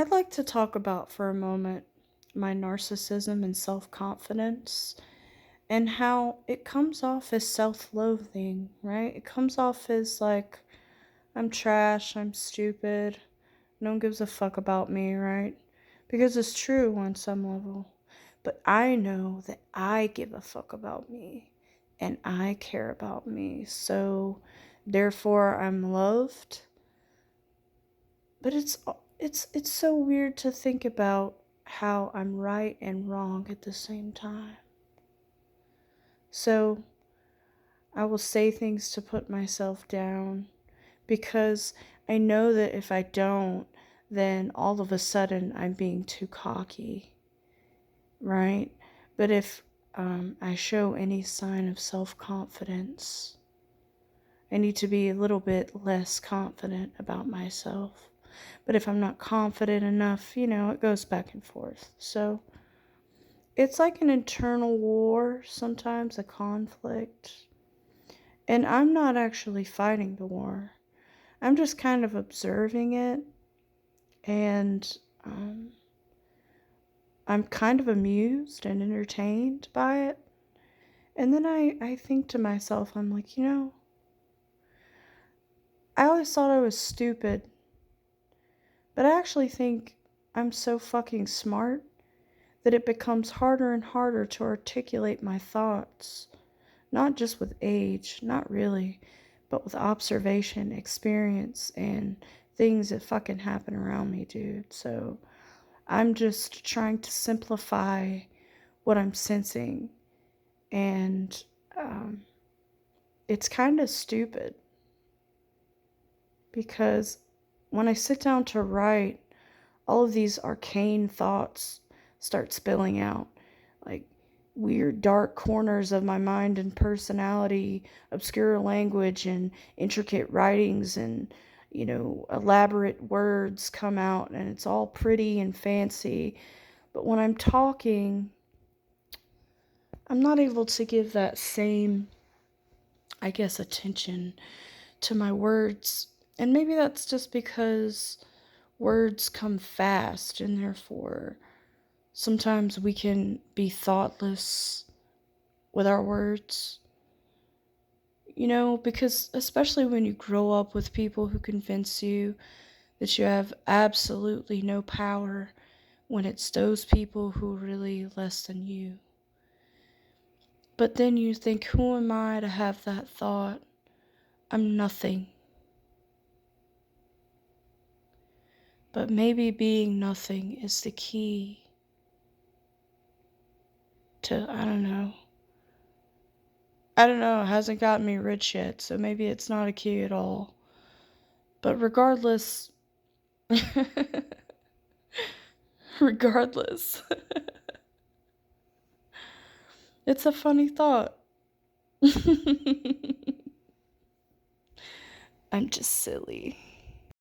I'd like to talk about for a moment my narcissism and self confidence and how it comes off as self loathing, right? It comes off as like, I'm trash, I'm stupid, no one gives a fuck about me, right? Because it's true on some level. But I know that I give a fuck about me and I care about me. So therefore I'm loved. But it's so weird to think about how I'm right and wrong at the same time. So I will say things to put myself down because I know that if I don't, then all of a sudden I'm being too cocky, right? But if I show any sign of self confidence, I need to be a little bit less confident about myself. But if I'm not confident enough, it goes back and forth. So it's like an internal war, sometimes a conflict. And I'm not actually fighting the war, I'm just kind of observing it. And I'm kind of amused and entertained by it. And then I think to myself, I'm like, I always thought I was stupid, but I actually think I'm so fucking smart that it becomes harder and harder to articulate my thoughts. Not just with age, not really, but with observation, experience, and things that fucking happen around me, dude. So I'm just trying to simplify what I'm sensing, and um, it's kind of stupid because when I sit down to write, all of these arcane thoughts start spilling out. Like weird dark corners of my mind and personality, obscure language and intricate writings and elaborate words come out, and it's all pretty and fancy. But when I'm talking, I'm not able to give that same, I guess, attention to my words. And maybe that's just because words come fast, and therefore sometimes we can be thoughtless with our words. Because especially when you grow up with people who convince you that you have absolutely no power when it's those people who are really less than you. But then you think, who am I to have that thought? I'm nothing. But maybe being nothing is the key to, I don't know. It hasn't gotten me rich yet, so maybe it's not a key at all. But regardless, regardless, it's a funny thought. I'm just silly.